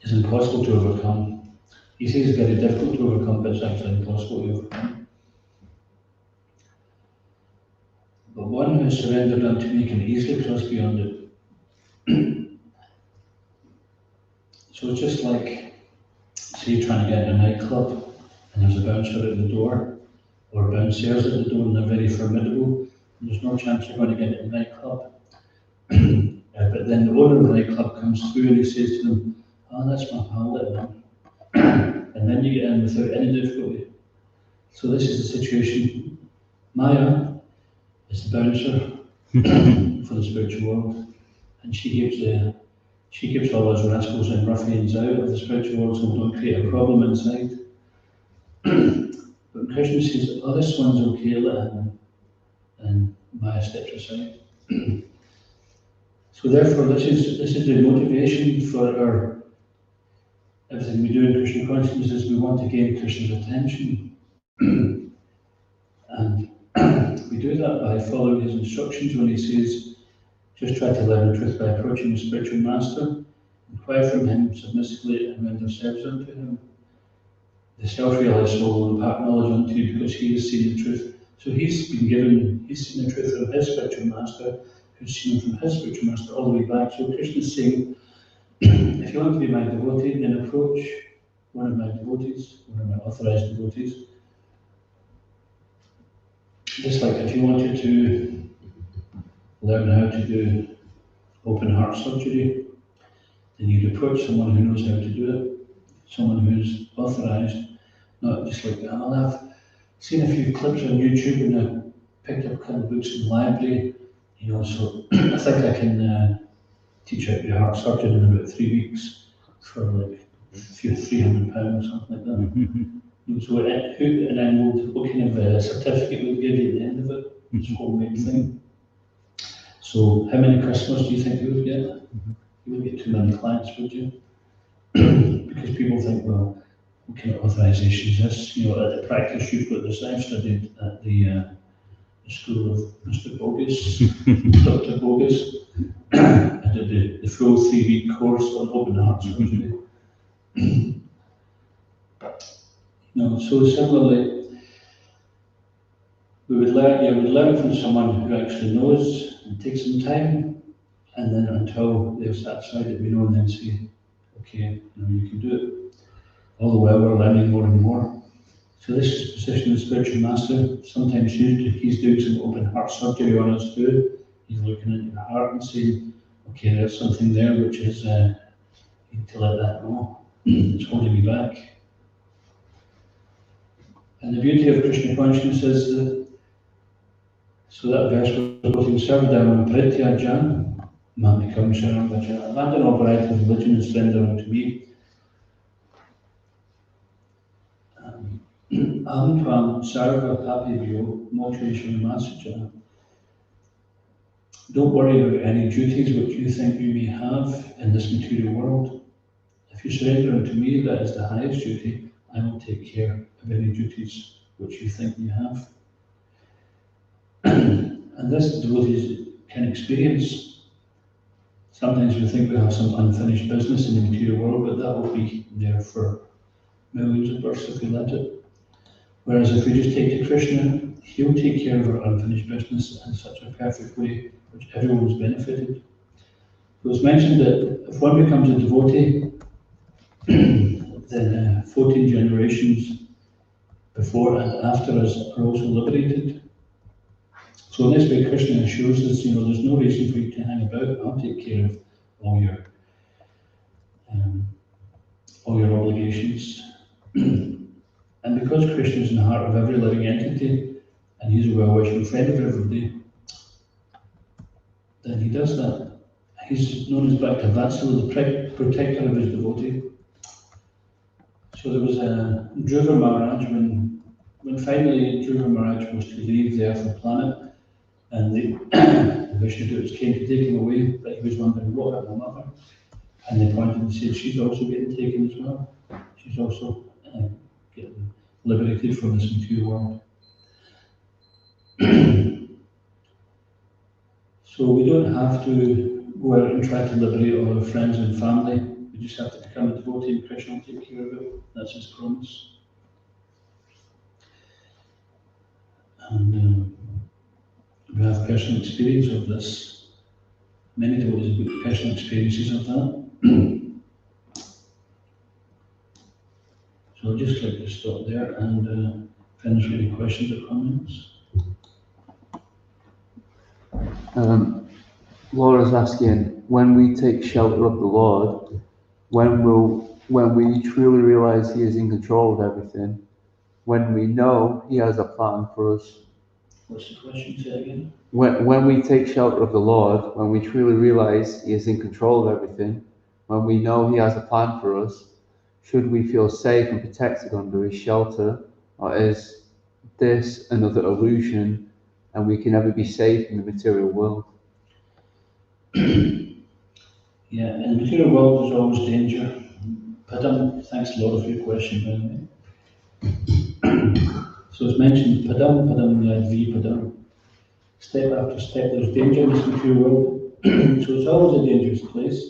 [SPEAKER 2] is impossible to overcome. He says it's very difficult to overcome, but it's actually impossible to overcome. But one who is surrendered unto me can easily cross beyond it. So it's just like, say you're trying to get in a nightclub and there's a bouncer at the door, or bouncers at the door, and they're very formidable, and there's no chance you're going to get in the nightclub. But then the owner of the nightclub comes through and he says to them, oh, that's my pal, let them in. And then you get in without any difficulty. So this is the situation. Maya is the bouncer for the spiritual world, and she keeps all those rascals and ruffians out of the spiritual world so we don't create a problem inside. But Krishna says, oh, this one's okay, let him in. And Maya steps aside. So therefore, this is the motivation for everything we do in Krishna consciousness is we want to gain Krishna's attention. And we do that by following his instructions when he says, just try to learn the truth by approaching the spiritual master, inquire from him submissively and render service unto him. The self-realized soul will impart knowledge unto you because he has seen the truth. So he's seen the truth from his spiritual master, who's seen it from his spiritual master all the way back. So Krishna is saying, if you want to be my devotee, then approach one of my devotees, one of my authorized devotees. Just like if you wanted to learn how to do open heart surgery, then you'd approach someone who knows how to do it, someone who's authorized, not just like, oh, I've seen a few clips on YouTube and I've picked up a couple of books in the library, so I think I can teach out your heart surgeon in about 3 weeks for like £300 or something like that. So, and then what kind of certificate we'll give you at the end of it, this homemade thing. So how many customers do you think you would get? You wouldn't get too many clients, would you? Because people think, well, what kind of authorization is this? At the practice you've got this. I've studied at the school of Mr. Bogus, Dr. Bogus. I did the full 3-week course on open heart surgery. So similarly, we would learn from someone who actually knows and take some time, and then until they're satisfied that we know, and then say, okay, you can do it. All the while we're learning more and more. So this is the position of the spiritual master. Sometimes he's doing some open heart surgery on us too. He's looking at your heart and saying, okay, there's something there which is, you need to let that go. It's holding you back. And the beauty of Krishna consciousness is that, so that verse was quoting Sarvadharma Prityajan, Mamikam Sharam Vacha. Abandon all variety of religion and surrender unto me. Aham Tvam Sarva Papibhyo Moksha Masacha. Don't worry about any duties which you think you may have in this material world. If you surrender unto me, that is the highest duty. I will take care of any duties which you think you have. And this devotees can experience. Sometimes we think we have some unfinished business in the material world, but that will be there for millions of births if we let it. Whereas if we just take to Krishna, he'll take care of our unfinished business in such a perfect way, which everyone's benefited. So it's mentioned that if one becomes a devotee, then 14 generations before and after us are also liberated. So in this way, Krishna assures us, there's no reason for you to hang about. I'll take care of all your obligations. And because Krishna is in the heart of every living entity, and he's a well-wishing friend of everybody, then he does that. He's known as Bhakta Vatsala, the protector of his devotee. So there was a Dhruva Maharaj, when finally Dhruva Maharaj was to leave the earthly planet, and the Vishnudevas came to take him away, but he was wondering, what about my mother? And they pointed and said, she's also getting taken as well. She's also getting liberated from this material world. So we don't have to go out and try to liberate all our friends and family. We just have to become a devotee and Krishna will take care of it. That's his promise. And we have personal experience of this. Many devotees have got personal experiences of that. So I'll just like to stop there and finish with any questions or comments.
[SPEAKER 4] Laura's asking, when we take shelter of the Lord, when we truly realize He is in control of everything, when we know He has a plan for us.
[SPEAKER 2] What's the question? Say again.
[SPEAKER 4] When we take shelter of the Lord, when we truly realize He is in control of everything, when we know He has a plan for us, should we feel safe and protected under His shelter, or is this another illusion and we can never be safe in the material world?
[SPEAKER 2] Yeah, in the material world there's always danger. Padam, thanks a lot for your question, by the way. So it's mentioned Padam, Padam, Yad, Padam. Step after step, there's danger in this material world. So it's always a dangerous place.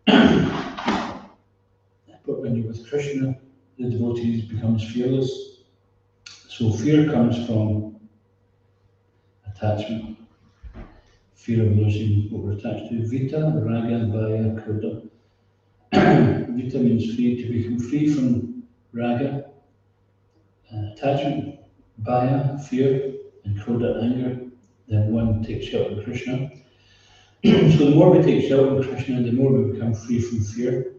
[SPEAKER 2] But when you're with Krishna, the devotee becomes fearless. So fear comes from attachment. Fear of losing what we're attached to. Vita, Raga, Bhaya, Krodha. Vita means free, to become free from Raga, attachment, Bhaya, fear, and Krodha, anger. Then one takes shelter in Krishna. So the more we take shelter in Krishna, the more we become free from fear,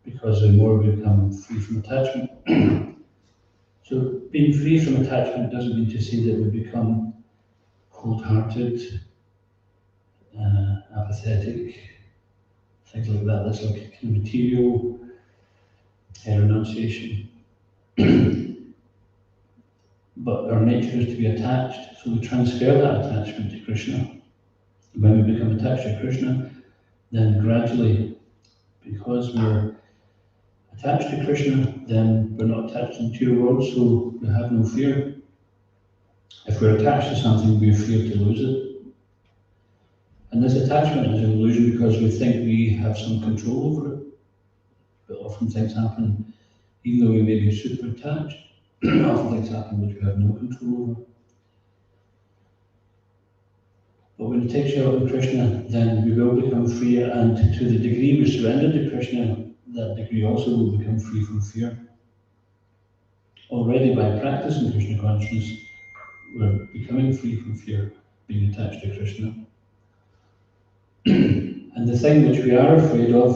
[SPEAKER 2] because the more we become free from attachment. So being free from attachment doesn't mean to say that we become cold-hearted, apathetic, things like that. That's like material renunciation. But our nature is to be attached, so we transfer that attachment to Krishna. When we become attached to Krishna, then gradually, because we're attached to Krishna, then we're not attached to the material world, so we have no fear. If we're attached to something, we're afraid to lose it. And this attachment is an illusion because we think we have some control over it. But often things happen, even though we may be super attached, often things happen which we have no control over. But when we take shelter in Krishna, then we will become free, and to the degree we surrender to Krishna, that degree also will become free from fear. Already by practicing Krishna consciousness, we're becoming free from fear, being attached to Krishna. And the thing which we are afraid of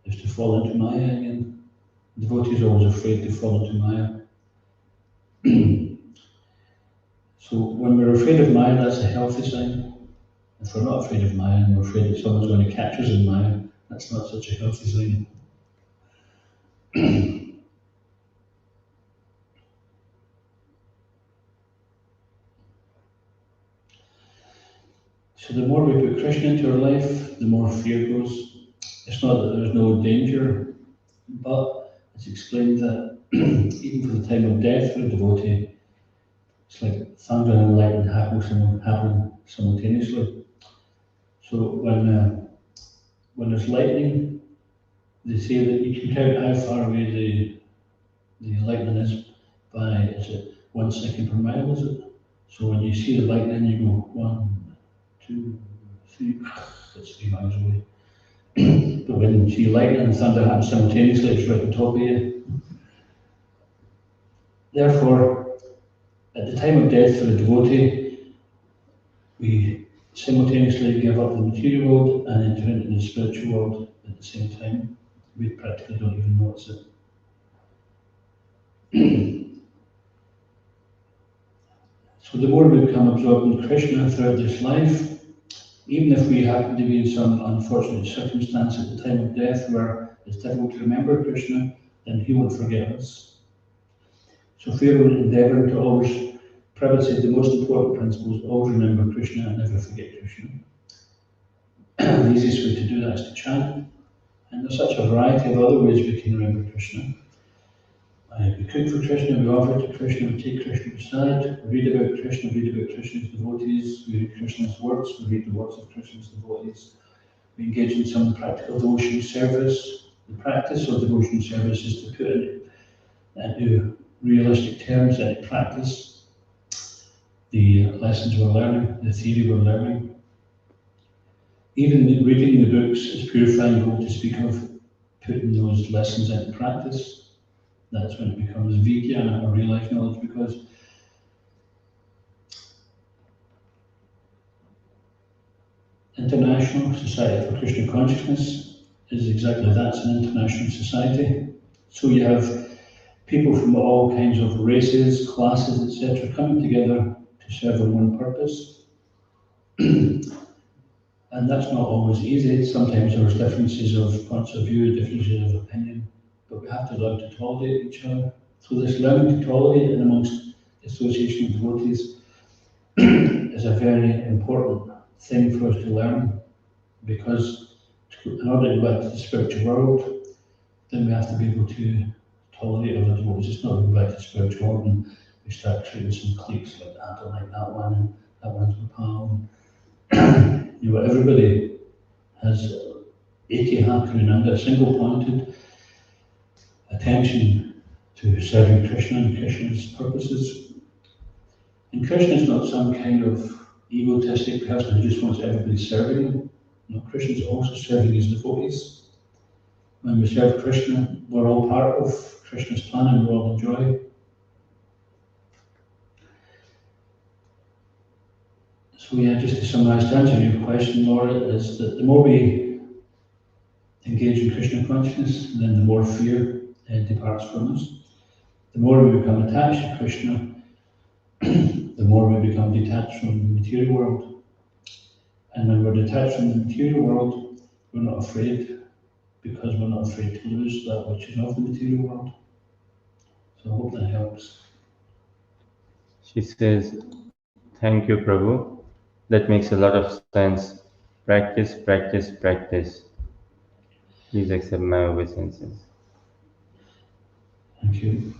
[SPEAKER 2] is to fall into Maya again. The devotee is always afraid to fall into Maya. So when we're afraid of Maya, that's a healthy sign. If we're not afraid of Maya and we're afraid that someone's going to catch us in Maya, that's not such a healthy thing. So the more we put Krishna into our life, the more fear goes. It's not that there's no danger, but it's explained that even for the time of death for a devotee, it's like thunder and lightning happening simultaneously. So when there's lightning, they say that you can count how far away the lightning is by, is it 1 second per mile, is it? So when you see the lightning, you go 1, 2, 3, it's 3 miles away. But when you see lightning and thunder happen simultaneously, it's right on top of you. Therefore, at the time of death for the devotee, we simultaneously give up the material world and enter into the spiritual world at the same time. We practically don't even notice it. So the more we become absorbed in Krishna throughout this life, even if we happen to be in some unfortunate circumstance at the time of death where it's difficult to remember Krishna, then he won't forget us. So if we're endeavouring to always, Prabhupada said the most important principle is always remember Krishna and never forget Krishna. The easiest way to do that is to chant. And there's such a variety of other ways we can remember Krishna. We cook for Krishna, we offer to Krishna, we take Krishna aside, we read about Krishna's devotees, we read Krishna's works, we read the works of Krishna's devotees. We engage in some practical devotional service. The practice of devotional service is to put it into realistic terms, into practice, the lessons we're learning, the theory we're learning. Even reading the books is purifying goal to speak of putting those lessons into practice. That's when it becomes Vijnana or real life knowledge, because International Society for Krishna Consciousness is exactly that, it's an international society. So you have people from all kinds of races, classes, etc. coming together to serve on one purpose. And that's not always easy. Sometimes there's differences of points of view, differences of opinion, but we have to learn to tolerate each other. So this learning to tolerate in amongst the association of devotees is a very important thing for us to learn, because in order to go back to the spiritual world, then we have to be able to tolerate other devotees. It's not going back to the spiritual world and we start creating some cliques like I don't like that one and that one's my pal. You know, everybody has a single pointed attention to serving Krishna and Krishna's purposes. And Krishna is not some kind of egotistic person who just wants everybody serving him. No, Krishna is also serving his devotees. When we serve Krishna, we're all part of Krishna's plan and we all enjoy. So yeah, just to summarise, to answer your question, Laura, is that the more we engage in Krishna consciousness, then the more fear departs from us. The more we become attached to Krishna, the more we become detached from the material world. And when we're detached from the material world, we're not afraid, because we're not afraid to lose that which is of the material world. So I hope that helps.
[SPEAKER 1] She says, "Thank you, Prabhu. That makes a lot of sense. Practice, practice, practice. Please accept my obeisances."
[SPEAKER 2] Thank you.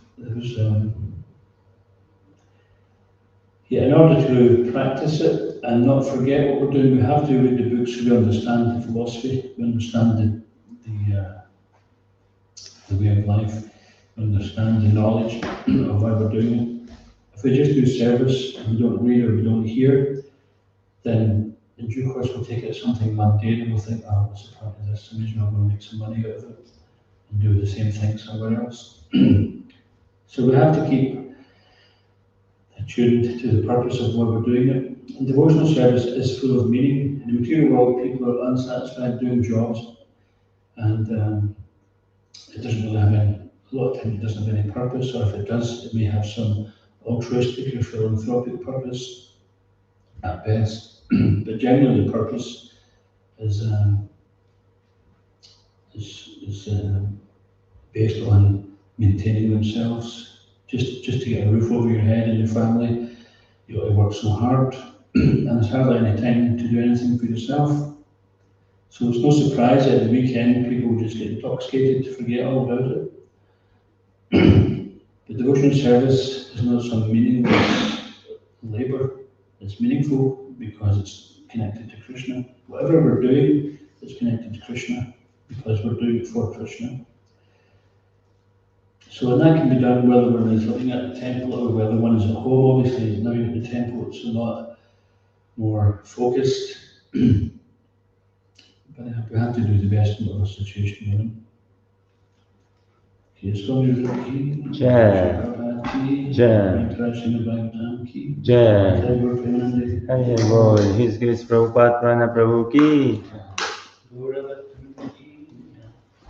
[SPEAKER 2] In order to practice it and not forget what we're doing, we have to read the books so we understand the philosophy, we understand the way of life, we understand the knowledge of why we're doing it. If we just do service and we don't read or we don't hear, then in due course we'll take it as something mundane and we'll think, oh, what's the point of this? I'm just not going to make some money out of it and do the same thing somewhere else. So we have to keep attuned to the purpose of why we're doing it. And devotional service is full of meaning. In the material world, people are unsatisfied doing jobs, and it doesn't really have a lot of times it doesn't have any purpose, or if it does, it may have some altruistic or philanthropic purpose at best. But generally the purpose is based on maintaining themselves, just to get a roof over your head and your family. You got to work so hard, and there's hardly any time to do anything for yourself. So it's no surprise that at the weekend people just get intoxicated to forget all about it. The devotional service is not some meaningless labour. It's meaningful because it's connected to Krishna. Whatever we're doing is connected to Krishna because we're doing it for Krishna. So that can be done whether we're looking at the temple or whether one is at home. Obviously, now you're at the temple, it's a lot more focused. But we have to do the best in whatever situation we're in. Okay, so
[SPEAKER 1] Jai. Jai. Jai. Hare Bol. His Grace Prabhupada Prana Prabhu ki.